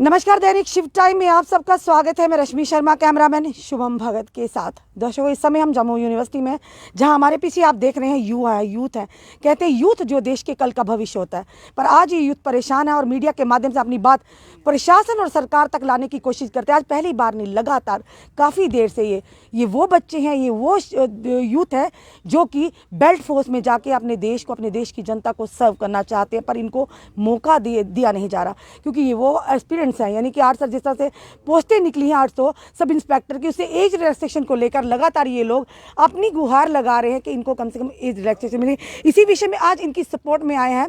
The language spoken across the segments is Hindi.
नमस्कार, दैनिक शिफ्ट टाइम में आप सबका स्वागत है। मैं रश्मि शर्मा, कैमरामैन शुभम भगत के साथ। दर्शकों, इस समय हम जम्मू यूनिवर्सिटी में, जहां हमारे पीछे आप देख रहे हैं यूथ है। कहते हैं यूथ जो देश के कल का भविष्य होता है, पर आज ये यूथ परेशान है और मीडिया के माध्यम से अपनी बात प्रशासन और सरकार तक लाने की कोशिश करते हैं। आज पहली बार नहीं, लगातार काफ़ी देर से ये वो बच्चे हैं, ये वो यूथ है जो कि बेल्ट फोर्स में जाके अपने देश को, अपने देश की जनता को सर्व करना चाहते हैं, पर इनको मौका दिया नहीं जा रहा, क्योंकि ये वो एस्पिरेंट्स हैं। यानी कि 800 जिस तरह से पोस्टें निकली हैं 800 सब इंस्पेक्टर की, उससे एज रिलैक्सेशन को लेकर लगातार ये लोग अपनी गुहार लगा रहे हैं कि इनको कम से कम एज रिलैक्सेशन मिले। इसी विषय में आज इनकी सपोर्ट में आए हैं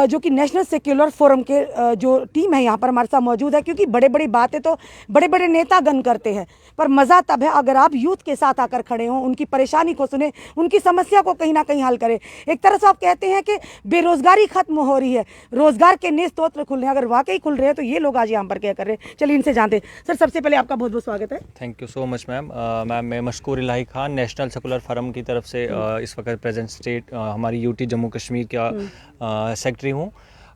जो कि नेशनल सेक्युलर फोरम के जो टीम है यहाँ पर हमारे साथ मौजूद है। क्योंकि बड़े बड़ी बातें तो बड़े बड़े नेतागण करते हैं, पर मज़ा तब है अगर आप यूथ के साथ आकर खड़े हों, उनकी परेशानी को सुने, उनकी समस्या को कहीं ना कहीं हल करें। एक तरह से आप कहते हैं कि बेरोजगारी खत्म हो रही है, रोजगार के नए स्रोत खुल रहे हैं। अगर वाकई खुल रहे हैं तो ये लोग आज यहाँ पर क्या कर रहे हैं, चलिए इनसे जानते हैं। सर, सबसे पहले आपका बहुत बहुत स्वागत है। Thank you so much ma'am. मैं मशकूर इलाही खान, नेशनल सेकुलर फोरम की तरफ से इस वक्त प्रेजेंट स्टेट हमारी यूटी जम्मू कश्मीर का सेक्रेटरी हूँ।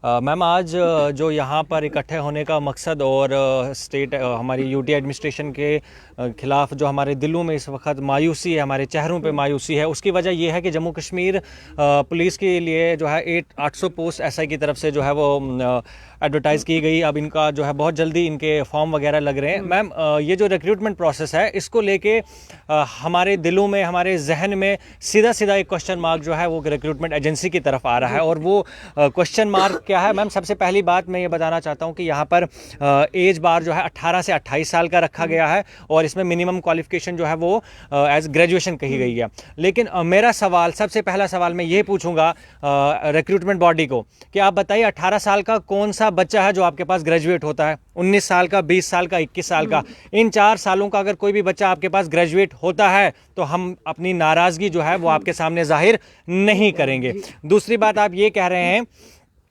मैम, आज जो यहाँ पर इकट्ठे होने का मकसद और स्टेट हमारी यूटी एडमिनिस्ट्रेशन के खिलाफ जो हमारे दिलों में इस वक्त मायूसी है, हमारे चेहरों पे मायूसी है, उसकी वजह यह है कि जम्मू कश्मीर पुलिस के लिए जो है 800 पोस्ट एसआई की तरफ से जो है वो एडवर्टाइज़ की गई। अब इनका जो है बहुत जल्दी इनके फॉर्म वगैरह लग रहे हैं। मैम, ये जो रिक्रूटमेंट प्रोसेस है, इसको लेके हमारे दिलों में, हमारे जहन में सीधा सीधा एक क्वेश्चन मार्क जो है वो रिक्रूटमेंट एजेंसी की तरफ आ रहा है। और वो क्वेश्चन मार्क क्या है मैम? सबसे पहली बात मैं ये बताना चाहता हूँ कि यहाँ पर एज बार जो है 18 से 28 साल का रखा गया है और इसमें मिनिमम क्वालिफिकेशन जो है वो एज ग्रेजुएशन कही गई है। लेकिन मेरा सवाल, सबसे पहला सवाल मैं ये पूछूंगा रिक्रूटमेंट बॉडी को कि आप बताइए 18 साल का कौन सा बच्चा है जो आपके पास ग्रेजुएट होता है? 19 साल का, 20 साल का, 21 साल का? इन 4 सालों का अगर कोई भी बच्चा आपके पास ग्रेजुएट होता है तो हम अपनी नाराज़गी जो है वो आपके सामने जाहिर नहीं करेंगे। दूसरी बात आप ये कह रहे हैं,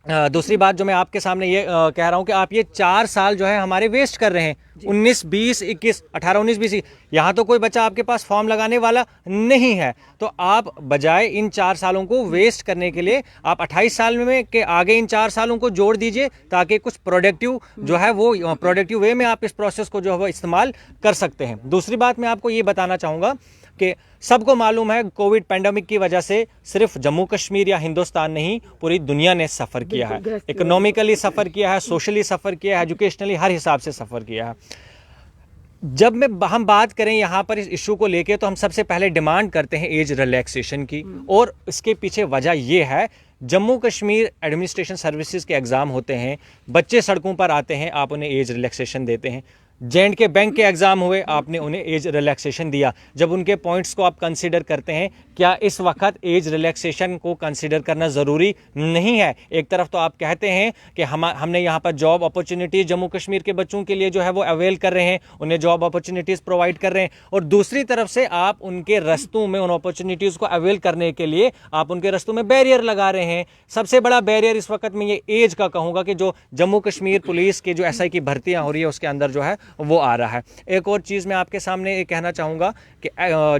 दूसरी बात जो मैं आपके सामने ये कह रहा हूं कि आप ये 4 साल जो है हमारे वेस्ट कर रहे हैं। 19, 20, 21, 18, 19, 20, यहाँ तो कोई बच्चा आपके पास फॉर्म लगाने वाला नहीं है। तो आप बजाय इन 4 सालों को वेस्ट करने के लिए आप 28 साल में के आगे इन 4 सालों को जोड़ दीजिए, ताकि कुछ प्रोडक्टिव जो है वो प्रोडक्टिव वे में आप इस प्रोसेस को जो है वो इस्तेमाल कर सकते हैं। दूसरी बात मैं आपको ये बताना चाहूँगा कि सबको मालूम है कोविड पैंडेमिक की वजह से सिर्फ जम्मू कश्मीर या हिंदुस्तान नहीं, पूरी दुनिया ने सफ़र किया है। इकोनॉमिकली सफ़र किया है, सोशली सफ़र किया है, एजुकेशनली हर हिसाब से सफ़र किया है। जब हम बात करें यहाँ पर इस इशू को लेके, तो हम सबसे पहले डिमांड करते हैं एज रिलैक्सेशन की। और इसके पीछे वजह ये है, जम्मू कश्मीर एडमिनिस्ट्रेशन सर्विसेज के एग्ज़ाम होते हैं, बच्चे सड़कों पर आते हैं, आप उन्हें एज रिलैक्सेशन देते हैं। J&K बैंक के एग्ज़ाम हुए, आपने उन्हें एज रिलैक्सेशन दिया। जब उनके पॉइंट्स को आप कंसीडर करते हैं, क्या इस वक्त एज रिलैक्सेशन को कंसीडर करना ज़रूरी नहीं है? एक तरफ तो आप कहते हैं कि हमने यहाँ पर जॉब अपॉर्चुनिटीज़ जम्मू कश्मीर के बच्चों के लिए जो है वो अवेल कर रहे हैं, उन्हें जॉब अपॉर्चुनिटीज़ प्रोवाइड कर रहे हैं, और दूसरी तरफ से आप उनके रस्तों में उन अपॉर्चुनिटीज़ को अवेल करने के लिए आप उनके रस्तों में बैरियर लगा रहे हैं। सबसे बड़ा बैरियर इस वक्त में ये एज का कहूँगा कि जो जम्मू कश्मीर पुलिस के जो SI की भर्तियाँ हो रही है उसके अंदर जो है वो आ रहा है। एक और चीज़ मैं आपके सामने ये कहना चाहूँगा कि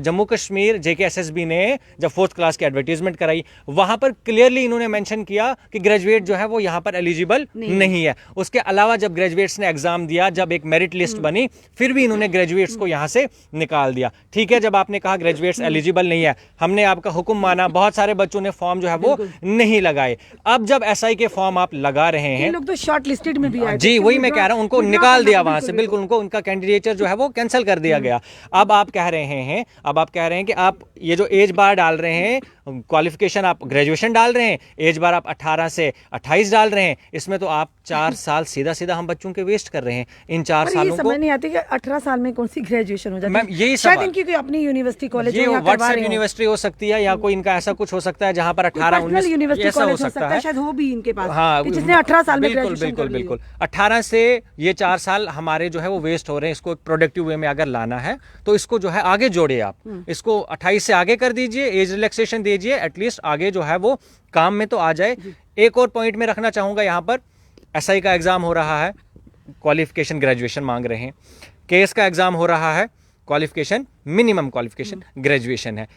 जम्मू कश्मीर JKSSB ने जब 4th क्लास की एडवर्टीजमेंट कराई, वहाँ पर क्लियरली इन्होंने मेंशन किया कि ग्रेजुएट जो है वो यहाँ पर एलिजिबल नहीं है। उसके अलावा जब ग्रेजुएट्स ने एग्जाम दिया, जब एक मेरिट लिस्ट बनी, फिर भी इन्होंने ग्रेजुएट्स को यहाँ से निकाल दिया। ठीक है, जब आपने कहा ग्रेजुएट्स एलिजिबल नहीं है, हमने आपका हुक्म माना, बहुत सारे बच्चों ने फॉर्म जो है वो नहीं लगाए। अब जब SI के फॉर्म आप लगा रहे हैं, लोग तो शॉर्ट लिस्टेड में भी आए, जी वही मैं कह रहा हूँ, उनको निकाल दिया वहां से, बिल्कुल उनको उनका कैंडिडेचर जो है वो कैंसिल कर दिया गया। अब आप कह रहे हैं कि आप ये जो एज बार डाल रहे हैं, क्वालिफिकेशन आप ग्रेजुएशन डाल रहे हैं, एज बार आप 18 से 28 डाल रहे हैं, इसमें तो आप 4 साल सीधा सीधा हम बच्चों के वेस्ट कर रहे हैं। इन 4 सालों को समझ नहीं आती कि 18 साल में कौन सी ग्रेजुएशन हो जाती है। मैम, यही शायद इनकी कोई अपनी यूनिवर्सिटी कॉलेज ये व्हाट्सएप यूनिवर्सिटी हो सकती है, या कोई इनका ऐसा कुछ हो सकता है जहां पर 18-19 यूनिवर्सिटी ऐसा हो सकता है, शायद हो भी इनके पास। हाँ, जिसने 18 साल में बिल्कुल 18 से ये 4 साल हमारे जो है वो वेस्ट हो रहे हैं। इसको एक प्रोडक्टिव वे में अगर लाना है तो इसको जो है आगे जोड़िए, आप इसको 28 से आगे कर दीजिए, एज रिलैक्सेशन दीजिए, एटलीस्ट आगे जो है वो काम में तो आ जाए। एक और पॉइंट में रखना चाहूंगा, यहाँ पर SI का एग्जाम हो रहा है, क्वालिफिकेशन ग्रेजुएशन मांग रहे हैं। KS का एग्जाम हो रहा है, क्वालिफिकेशन मिनिमम क्वालिफिकेशन ग्रेजुएशन है।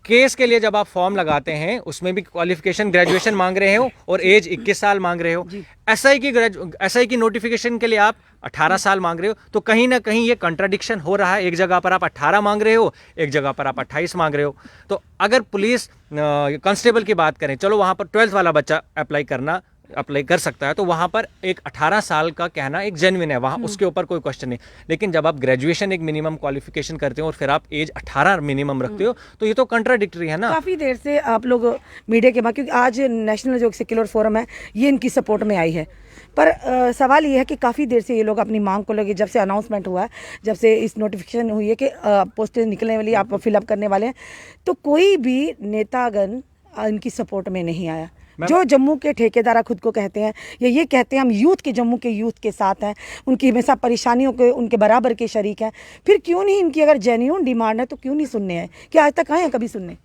800 पोस्ट SI की, 800 पोस्ट SI की, 800 पोस्ट KS का एग्जाम हो रहा है, क्वालिफिकेशन ग्रेजुएशन है। 800 पोस्ट SI की, 800 पोस्ट KS का एग्जाम हो रहा है, क्वालिफिकेशन मिनिमम क्वालिफिकेशन ग्रेजुएशन है। केस के लिए जब आप फॉर्म लगाते हैं उसमें भी क्वालिफिकेशन ग्रेजुएशन मांग रहे हो और एज 21 साल मांग रहे हो। एसआई की नोटिफिकेशन के लिए आप 18 साल मांग रहे हो, तो कहीं ना कहीं ये कंट्राडिक्शन हो रहा है। एक जगह पर आप 18 मांग रहे हो, एक जगह पर आप 28 मांग रहे हो। तो अगर पुलिस कांस्टेबल की बात करें, चलो वहाँ पर 12th वाला बच्चा अप्लाई कर सकता है, तो वहाँ पर एक 18 साल का कहना एक जेन्युइन है, वहाँ उसके ऊपर कोई क्वेश्चन नहीं। लेकिन जब आप ग्रेजुएशन एक मिनिमम क्वालिफिकेशन करते हो और फिर आप एज 18 मिनिमम रखते हो, तो ये तो कंट्राडिक्टरी है ना। काफ़ी देर से आप लोग मीडिया के बाद, क्योंकि आज नेशनल जो सेक्युलर फोरम है ये इनकी सपोर्ट में आई है, पर सवाल ये है कि काफ़ी देर से ये लोग अपनी मांग को लेकर, जब से अनाउंसमेंट हुआ है, जब से इस नोटिफिकेशन हुई है कि पोस्टें निकलने वाली आप फिलअप करने वाले हैं, तो कोई भी नेतागण इनकी सपोर्ट में नहीं आया। जो जम्मू के ठेकेदार खुद को कहते हैं, ये कहते हैं हम यूथ के, जम्मू के यूथ के साथ हैं, उनकी हमेशा परेशानियों के उनके बराबर के शरीक हैं, फिर क्यों नहीं इनकी अगर जेन्युइन डिमांड है तो क्यों नहीं सुनने हैं? क्या आज तक आए हैं कभी सुनने?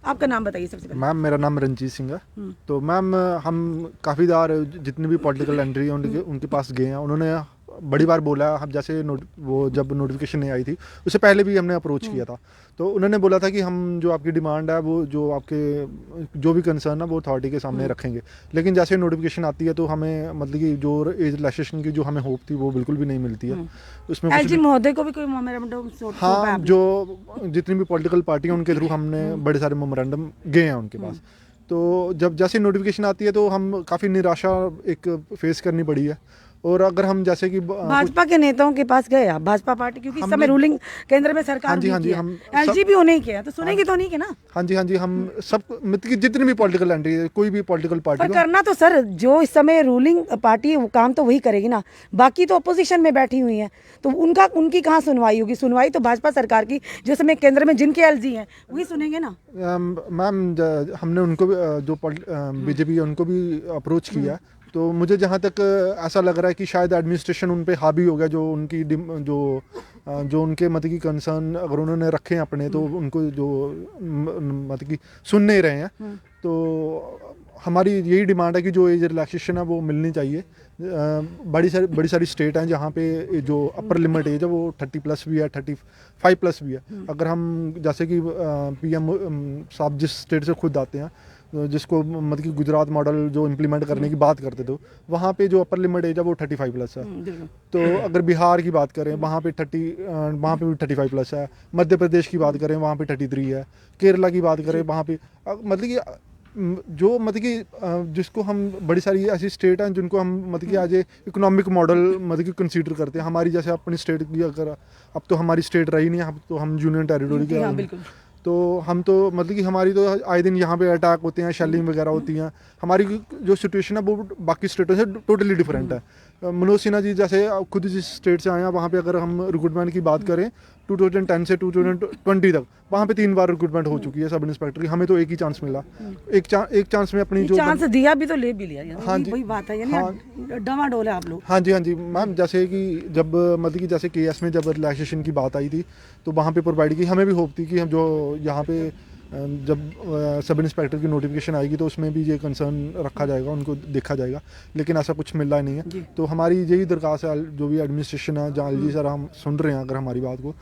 आपका नाम बताइए सबसे पहले। मैम मेरा नाम रंजीत सिंह है। तो मैम हम काफ़ी बार जितने भी पॉलिटिकल एंट्री हैं उनके पास गए हैं। उन्होंने बड़ी बार बोला, हम जैसे वो जब नोटिफिकेशन नहीं आई थी उससे पहले भी हमने अप्रोच किया था, तो उन्होंने बोला था कि हम जो आपकी डिमांड है वो जो आपके जो भी कंसर्न है वो अथॉरिटी के सामने रखेंगे। लेकिन जैसे नोटिफिकेशन आती है तो हमें मतलब कि जो एज रिलैक्सेशन की जो हमें होप थी वो बिल्कुल भी नहीं मिलती है। उसमें एलजी महोदय को भी कोई मेमोरेंडम हाँ, जो जितनी भी पॉलिटिकल पार्टी है उनके थ्रू हमने बड़े सारे मेमोरेंडम गए हैं उनके पास। तो जब जैसे नोटिफिकेशन आती है तो हम काफ़ी निराशा एक फेस करनी पड़ी है। और अगर हम जैसे कि भाजपा के नेताओं के पास गए आप, भाजपा पार्टी, क्योंकि इस समय रूलिंग केंद्र में सरकार हाँ जी, हम एलजी भी होने ही किया, तो सुनेंगे तो नहीं के ना। हाँ जी, हम सब मतलब कि जितनी भी पॉलिटिकल एंट्री है, कोई भी पॉलिटिकल पार्टी पर करना तो सर, जो इस समय रूलिंग पार्टी है वो काम तो वही करेगी ना, बाकी तो अपोजिशन में बैठी हुई है, तो उनकी कहाँ सुनवाई होगी? सुनवाई तो भाजपा सरकार की, जो समय केंद्र में जिनके एलजी हैं वही सुनेंगे ना। मैम हमने उनको जो बीजेपी है उनको भी अप्रोच किया, तो मुझे जहाँ तक ऐसा लग रहा है कि शायद एडमिनिस्ट्रेशन उन पे हावी हो गया, जो उनकी जो उनके मतलब की कंसर्न अगर उन्होंने रखे हैं अपने, तो उनको जो मतलब कि सुन नहीं रहे हैं। तो हमारी यही डिमांड है कि जो एज रिलैक्सेशन है वो मिलनी चाहिए। बड़ी सारी स्टेट हैं जहाँ पे जो अपर लिमिट एज है वो 30+ भी है, 35+ भी है। अगर हम जैसे कि पीएम साहब जिस स्टेट से खुद आते हैं, जिसको मतलब कि गुजरात मॉडल जो इम्प्लीमेंट करने की बात करते थे, वहाँ पे जो अपर लिमिट एज है वो 35+ है। तो अगर बिहार की बात करें वहाँ पे भी 35+ है। मध्य प्रदेश की बात करें वहाँ पे 33 है। केरला की बात करें वहाँ पे मतलब कि जो मतलब कि जिसको हम बड़ी सारी ऐसी स्टेट हैं जिनको हम मतलब कि आज इकोनॉमिक मॉडल मतलब कि कंसीडर करते हैं। हमारी जैसे अपनी स्टेट की अगर अब तो हमारी स्टेट रही नहीं, अब तो हम यूनियन टेरिटोरी के, तो हम तो मतलब कि हमारी तो आए दिन यहाँ पे अटैक होते हैं, शेलिंग वगैरह होती हैं। हमारी जो सिचुएशन है वो बाकी स्टेटों से टोटली डिफरेंट है। मनोज सिन्हा जी जैसे खुद जिस स्टेट से आए हैं, वहाँ पे अगर हम रिक्रूटमेंट की बात करें 2010 से 2020 तक वहाँ पे 3 बार रिक्रूटमेंट हो चुकी है सब इंस्पेक्टर की। हमें तो एक ही चांस मिला, एक चांस में अपनी जो चांस दिया भी तो ले भी लिया। हाँ जी, वही बात है, यानी डमाडोल है आप लोग। हाँ जी मैम, जैसे कि जब मतलब कि जैसे केएस में जब रिलैक्सेशन की बात आई थी तो वहाँ पे प्रोवाइड की, हमें भी होप थी कि हम जो यहाँ पे जब सब इंस्पेक्टर की नोटिफिकेशन आएगी तो उसमें भी ये कंसर्न रखा जाएगा, उनको देखा जाएगा, लेकिन ऐसा कुछ मिला नहीं है। तो हमारी यही दरख्वास्त है जो भी एडमिनिस्ट्रेशन है, जहाँ जी सर हम सुन रहे हैं अगर हमारी बात को,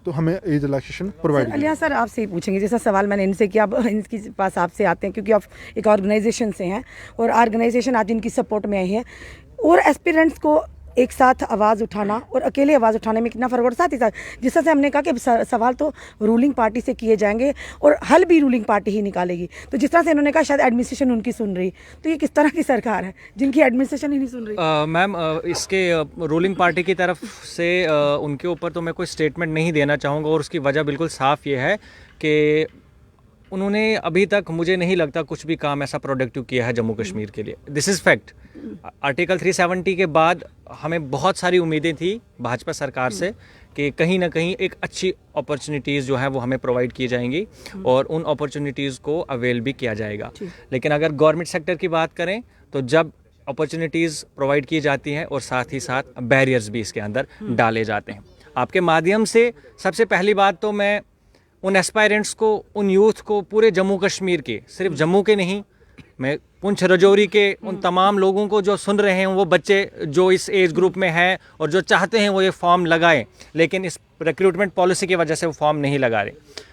तो हमें एज रिलैक्सेशन प्रोवाइड। अलिया सर आपसे ही पूछेंगे, जैसा सवाल मैंने इनसे किया, अब इनके पास आपसे आते हैं, क्योंकि आप एक ऑर्गेनाइजेशन से हैं और ऑर्गेनाइजेशन आज इनकी सपोर्ट में आई है, और एस्पिरेंट्स को एक साथ आवाज़ उठाना और अकेले आवाज़ उठाने में कितना फ़र्क, और साथ ही साथ जिस तरह से हमने कहा कि सवाल तो रूलिंग पार्टी से किए जाएंगे और हल भी रूलिंग पार्टी ही निकालेगी, तो जिस तरह से इन्होंने कहा शायद एडमिनिस्ट्रेशन उनकी सुन रही, तो ये किस तरह की सरकार है जिनकी एडमिनिस्ट्रेशन ही नहीं सुन रही? मैम इसके रूलिंग पार्टी की तरफ से उनके ऊपर तो मैं कोई स्टेटमेंट नहीं देना चाहूँगा, और उसकी वजह बिल्कुल साफ़ ये है कि उन्होंने अभी तक मुझे नहीं लगता कुछ भी काम ऐसा प्रोडक्टिव किया है जम्मू कश्मीर के लिए। This is fact. आर्टिकल 370 के बाद हमें बहुत सारी उम्मीदें थी भाजपा सरकार से कि कहीं ना कहीं एक अच्छी अपॉर्चुनिटीज़ जो है वो हमें प्रोवाइड की जाएंगी और उन अपॉर्चुनिटीज़ को अवेल भी किया जाएगा। लेकिन अगर गवर्नमेंट सेक्टर की बात करें तो जब अपॉर्चुनिटीज़ प्रोवाइड की जाती हैं और साथ ही साथ बैरियर्स भी इसके अंदर डाले जाते हैं। आपके माध्यम से सबसे पहली बात तो मैं उन एस्पायरेंट्स को, उन यूथ को पूरे जम्मू कश्मीर के, सिर्फ जम्मू के नहीं, मैं पुंछ राजौरी के उन तमाम लोगों को जो सुन रहे हैं, वो बच्चे जो इस एज ग्रुप में हैं और जो चाहते हैं वो ये फॉर्म लगाएं, लेकिन इस रिक्रूटमेंट पॉलिसी की वजह से वो फॉर्म नहीं लगा रहे,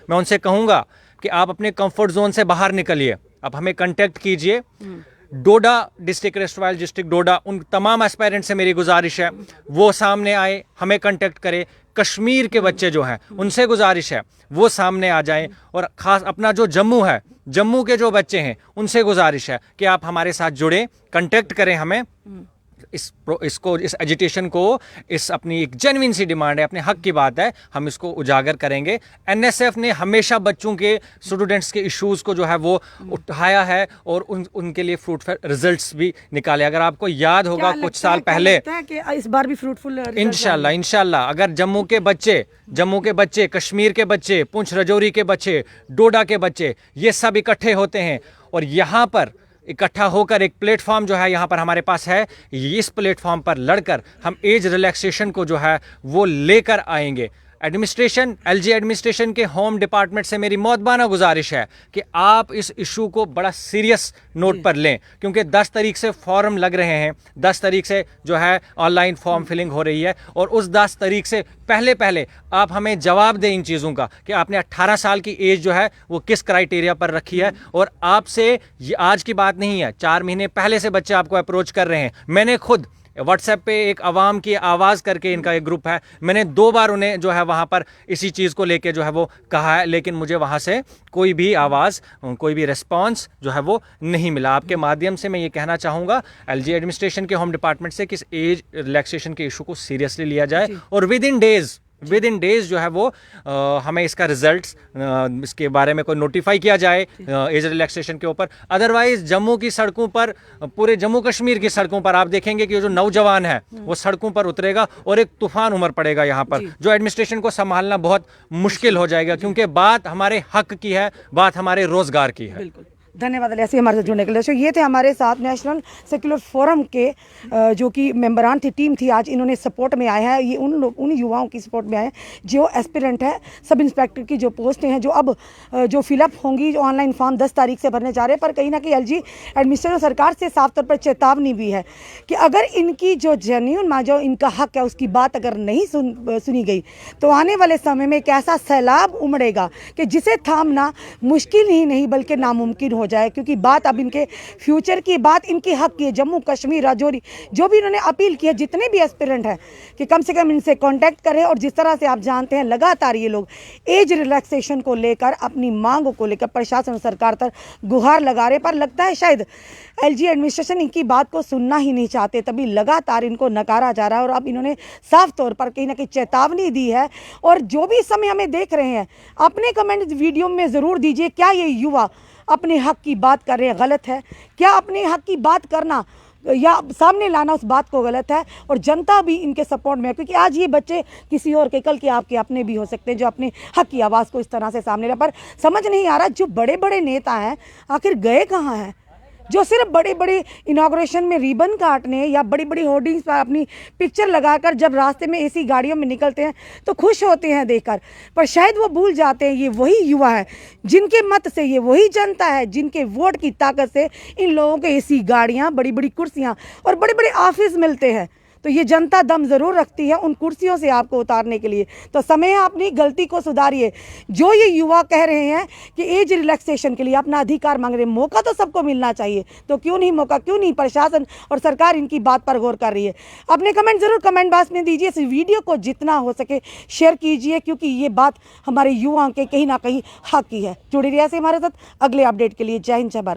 मैं उनसे कहूँगा कि आप अपने कंफर्ट जोन से बाहर निकलिए, आप हमें कांटेक्ट कीजिए। डोडा डिस्ट्रिक्ट, रेस्टवाइल डिस्ट्रिक्ट डोडा, उन तमाम एस्पायरेंट से मेरी गुजारिश है वो सामने आए, हमें कांटेक्ट करें। कश्मीर के बच्चे जो हैं उनसे गुजारिश है वो सामने आ जाएं, और ख़ास अपना जो जम्मू है, जम्मू के जो बच्चे हैं उनसे गुजारिश है कि आप हमारे साथ जुड़ें, कांटेक्ट करें हमें। इस एजिटेशन को, इस अपनी एक जेन्युइन सी डिमांड है, अपने हक की बात है, हम इसको उजागर करेंगे। एनएसएफ ने हमेशा बच्चों के, स्टूडेंट्स के इश्यूज को जो है वो उठाया है और उनके लिए फ्रूटफुल रिजल्ट्स भी निकाले। अगर आपको याद होगा कुछ साल पहले, कि इस बार भी फ्रूटफुल इंशाल्लाह अगर जम्मू के बच्चे, कश्मीर के बच्चे, पुंछ राजौरी के बच्चे, डोडा के बच्चे, ये सब इकट्ठे होते हैं और यहाँ पर इकट्ठा होकर एक प्लेटफॉर्म जो है यहाँ पर हमारे पास है, इस प्लेटफॉर्म पर लड़कर हम एज रिलैक्सेशन को जो है वो लेकर आएंगे। एडमिनिस्ट्रेशन, एलजी एडमिनिस्ट्रेशन के होम डिपार्टमेंट से मेरी मौतबाना गुजारिश है कि आप इस इशू को बड़ा सीरियस नोट पर लें, क्योंकि 10 तारीख से फॉर्म लग रहे हैं, 10 तारीख से जो है ऑनलाइन फॉर्म फिलिंग हो रही है, और उस 10 तारीख से पहले आप हमें जवाब दें इन चीज़ों का कि आपने 18 साल की एज जो है वो किस क्राइटेरिया पर रखी है। और आपसे ये आज की बात नहीं है, 4 महीने पहले से बच्चे आपको अप्रोच कर रहे हैं। मैंने खुद व्हाट्सएप पे एक आवाम की आवाज़ करके, इनका एक ग्रुप है, मैंने 2 बार उन्हें जो है वहाँ पर इसी चीज़ को लेके जो है वो कहा है, लेकिन मुझे वहाँ से कोई भी आवाज़, कोई भी रिस्पांस जो है वो नहीं मिला। आपके माध्यम से मैं ये कहना चाहूँगा एलजी एडमिनिस्ट्रेशन के होम डिपार्टमेंट से कि इस एज रिलैक्सेशन के इशू को सीरियसली लिया जाए और विद इन डेज जो है वो हमें इसका रिजल्ट्स, इसके बारे में कोई नोटिफाई किया जाए एज रिलैक्सेशन के ऊपर। अदरवाइज जम्मू की सड़कों पर, पूरे जम्मू कश्मीर की सड़कों पर आप देखेंगे कि जो नौजवान है वो सड़कों पर उतरेगा और एक तूफान उमड़ पड़ेगा यहाँ पर, जो एडमिनिस्ट्रेशन को संभालना बहुत मुश्किल हो जाएगा, क्योंकि बात हमारे हक की है, बात हमारे रोजगार की है। बिल्कुल, धन्यवाद ऐसे हमारे साथ जुड़ने के लिए। तो ये थे हमारे साथ नेशनल सेक्युलर फोरम के जो कि मेंबरान थी, टीम थी, आज इन्होंने सपोर्ट में आए हैं। ये उन युवाओं की सपोर्ट में आए जो एस्पिरेंट है, सब इंस्पेक्टर की जो पोस्टें हैं, जो अब जो फिलअप होंगी, जो ऑनलाइन फॉर्म 10 तारीख से भरने जा रहे हैं। पर कहीं ना कहीं एलजी एडमिनिस्ट्रेशन सरकार से साफ तौर पर चेतावनी भी है कि अगर इनकी जो जेन्युइन जो इनका हक है उसकी बात अगर नहीं सुनी गई तो आने वाले समय में एक ऐसा सैलाब उमड़ेगा कि जिसे थामना मुश्किल ही नहीं बल्कि नामुमकिन हो जाए, क्योंकि बात अब इनके फ्यूचर की, बात इनके हक की है। जम्मू कश्मीर, राजौरी, जो भी इन्होंने अपील की है, जितने भी एस्पिरेंट हैं कि कम से कम इनसे कांटेक्ट करें। और जिस तरह से आप जानते हैं लगातार ये लोग एज रिलैक्सेशन को लेकर, अपनी मांगों को लेकर प्रशासन और सरकार तक गुहार लगा रहे, पर लगता है शायद एलजी एडमिनिस्ट्रेशन इनकी बात को सुनना ही नहीं चाहते, तभी लगातार इनको नकारा जा रहा है। और अब इन्होंने साफ तौर पर कहीं ना कहीं चेतावनी दी है। और जो भी इस समय हमें देख रहे हैं, अपने कमेंट वीडियो में ज़रूर दीजिए, क्या ये युवा अपने हक की बात कर रहे हैं गलत है? क्या अपने हक की बात करना या सामने लाना उस बात को गलत है? और जनता भी इनके सपोर्ट में है, क्योंकि आज ये बच्चे किसी और के, कल के आपके अपने भी हो सकते हैं, जो अपने हक की आवाज़ को इस तरह से सामने रहे। पर समझ नहीं आ रहा जो बड़े बड़े नेता हैं आखिर गए कहाँ हैं, जो सिर्फ बड़े बड़े इनाग्रेशन में रिबन काटने या बड़ी बड़ी होर्डिंग्स पर अपनी पिक्चर लगाकर जब रास्ते में एसी गाड़ियों में निकलते हैं तो खुश होते हैं देखकर, पर शायद वो भूल जाते हैं ये वही युवा है जिनके मत से, ये वही जनता है जिनके वोट की ताकत से इन लोगों को एसी गाड़ियाँ, बड़ी बड़ी कुर्सियाँ और बड़े बड़े ऑफिस मिलते हैं। तो ये जनता दम ज़रूर रखती है उन कुर्सियों से आपको उतारने के लिए। तो समय है अपनी गलती को सुधारिए। जो ये युवा कह रहे हैं कि एज रिलैक्सेशन के लिए अपना अधिकार मांग रहे हैं, मौका तो सबको मिलना चाहिए, तो क्यों नहीं मौका, क्यों नहीं प्रशासन और सरकार इनकी बात पर गौर कर रही है? अपने कमेंट ज़रूर कमेंट बॉक्स में दीजिए। इस वीडियो को जितना हो सके शेयर कीजिए, क्योंकि ये बात हमारे युवाओं के कहीं ना कहीं हक की है। जुड़े रहिए ऐसे हमारे साथ अगले अपडेट के लिए। जय हिंद, जय भारत।